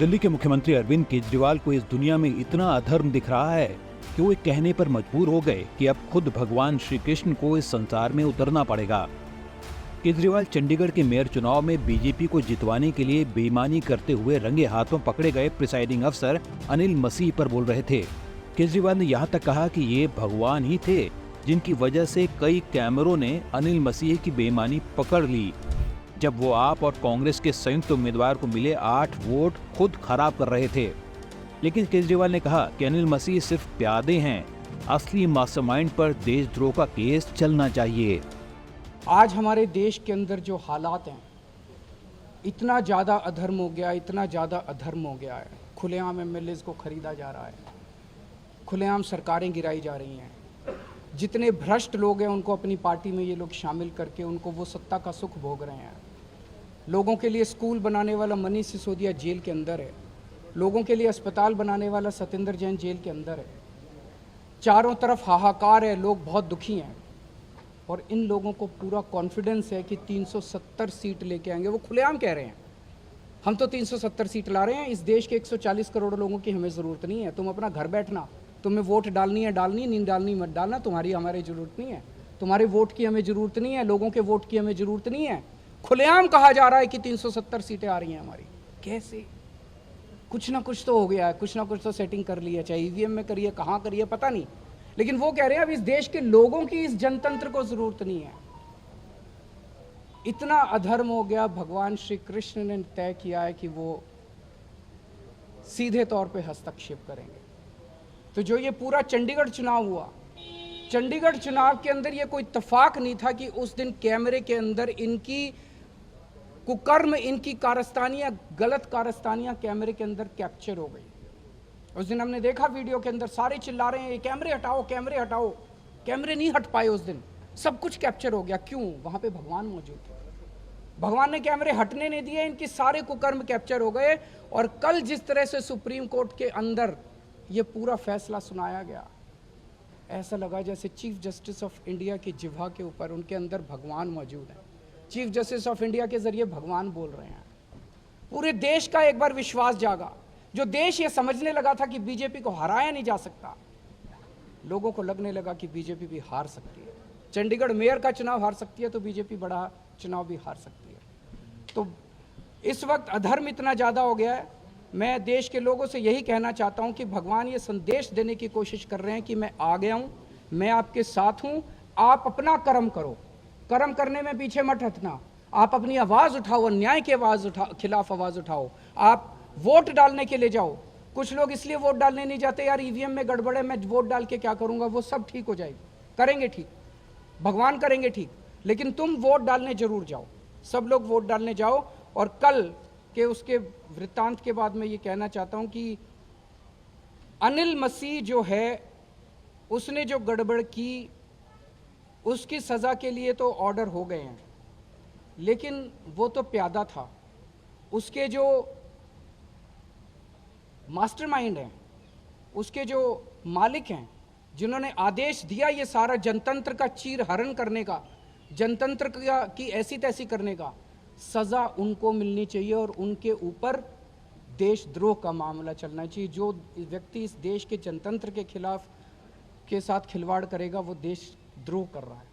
दिल्ली के मुख्यमंत्री अरविंद केजरीवाल को इस दुनिया में इतना अधर्म दिख रहा है कि वो कहने पर मजबूर हो गए कि अब खुद भगवान श्री कृष्ण को इस संसार में उतरना पड़ेगा। केजरीवाल चंडीगढ़ के मेयर चुनाव में बीजेपी को जितवाने के लिए बेईमानी करते हुए रंगे हाथों पकड़े गए प्रिसाइडिंग अफसर अनिल मसीह पर बोल रहे थे। केजरीवाल ने यहाँ तक कहा कि ये भगवान ही थे जिनकी वजह से कई कैमरों ने अनिल मसीह की बेईमानी पकड़ ली, जब वो आप और कांग्रेस के संयुक्त उम्मीदवार को मिले 8 वोट खुद खराब कर रहे थे। लेकिन केजरीवाल ने कहा कि अनिल मसीह सिर्फ प्यादे हैं, असली मास्टरमाइंड पर देशद्रोह का केस चलना चाहिए। आज हमारे देश के अंदर जो हालात हैं, इतना ज़्यादा अधर्म हो गया, इतना ज़्यादा अधर्म हो गया है। खुलेआम एमएलएज को खरीदा जा रहा है, खुलेआम सरकारें गिराई जा रही हैं। जितने भ्रष्ट लोग हैं उनको अपनी पार्टी में ये लोग शामिल करके उनको वो सत्ता का सुख भोग रहे हैं। लोगों के लिए स्कूल बनाने वाला मनीष सिसोदिया जेल के अंदर है, लोगों के लिए अस्पताल बनाने वाला सत्येंद्र जैन जेल के अंदर है। चारों तरफ हाहाकार है, लोग बहुत दुखी हैं और इन लोगों को पूरा कॉन्फिडेंस है कि 370 सीट लेके आएंगे। वो खुलेआम कह रहे हैं हम तो 370 सीट ला रहे हैं, इस देश के 140 करोड़ लोगों की हमें ज़रूरत नहीं है। तुम अपना घर बैठना, तुम्हें वोट डालनी है डालनी, नहीं डालनी मत डालना, तुम्हारी हमारी ज़रूरत नहीं है, तुम्हारे वोट की हमें ज़रूरत नहीं है, लोगों के वोट की हमें ज़रूरत नहीं है। खुलेआम कहा जा रहा है कि 370 सीटें आ रही हैं हमारी। कैसे? कुछ ना कुछ तो हो गया है, कुछ ना कुछ तो सेटिंग कर ली है, चाहे ईवीएम में करिए, कहाँ करिए पता नहीं, लेकिन वो कह रहे हैं अब इस देश के लोगों की इस जनतंत्र को ज़रूरत नहीं है। इतना अधर्म हो गया, भगवान श्री कृष्ण ने तय किया है कि वो सीधे तौर पे हस्तक्षेप करेंगे। तो जो ये पूरा चंडीगढ़ चुनाव हुआ, चंडीगढ़ चुनाव के अंदर ये कोई इत्तेफाक नहीं था कि उस दिन कैमरे के अंदर इनकी कुकर्म, इनकी कारस्तानियां, गलत कारस्तानियां कैमरे के अंदर कैप्चर हो गई। उस दिन हमने देखा वीडियो के अंदर सारे चिल्ला रहे हैं ये कैमरे हटाओ, कैमरे हटाओ। कैमरे नहीं हट पाए उस दिन, सब कुछ कैप्चर हो गया। क्यों? वहां पे भगवान मौजूद थे, भगवान ने कैमरे हटने नहीं दिए, इनके सारे कुकर्म कैप्चर हो गए। और कल जिस तरह से सुप्रीम कोर्ट के अंदर ये पूरा फैसला सुनाया गया, ऐसा लगा जैसे चीफ जस्टिस ऑफ इंडिया की जिह्वा के ऊपर उनके अंदर भगवान मौजूद है। चीफ जस्टिस ऑफ इंडिया के जरिए भगवान बोल रहे हैं। पूरे देश का एक बार विश्वास जागा। जो देश ये समझने लगा था कि बीजेपी को हराया नहीं जा सकता, लोगों को लगने लगा कि बीजेपी भी हार सकती है। चंडीगढ़ मेयर का चुनाव हार सकती है तो बीजेपी बड़ा चुनाव भी हार सकती है। तो इस वक्त अधर्म इतना ज़्यादा हो गया है। मैं देश के लोगों से यही कहना चाहता हूं कि भगवान ये संदेश देने की कोशिश कर रहे हैं कि मैं आ गया हूं, मैं आपके साथ हूं, आप अपना कर्म करो, कर्म करने में पीछे मत हटना। आप अपनी आवाज़ उठाओ, अन्याय की आवाज़ खिलाफ आवाज़ उठाओ, आप वोट डालने के लिए जाओ। कुछ लोग इसलिए वोट डालने नहीं जाते, यार ईवीएम में गड़बड़ है, मैं वोट डाल के क्या करूंगा। वो सब ठीक हो जाएगी, करेंगे ठीक, भगवान करेंगे ठीक, लेकिन तुम वोट डालने जरूर जाओ। सब लोग वोट डालने जाओ। और कल के उसके वृत्तांत के बाद मैं ये कहना चाहता हूं कि अनिल मसीह जो है, उसने जो गड़बड़ की उसकी सज़ा के लिए तो ऑर्डर हो गए हैं, लेकिन वो तो प्यादा था। उसके जो मास्टरमाइंड हैं, उसके जो मालिक हैं, जिन्होंने आदेश दिया ये सारा जनतंत्र का चीर हरण करने का, जनतंत्र की ऐसी तैसी करने का, सज़ा उनको मिलनी चाहिए और उनके ऊपर देशद्रोह का मामला चलना चाहिए। जो व्यक्ति इस देश के जनतंत्र के खिलाफ के साथ खिलवाड़ करेगा वो देशद्रोह कर रहा है।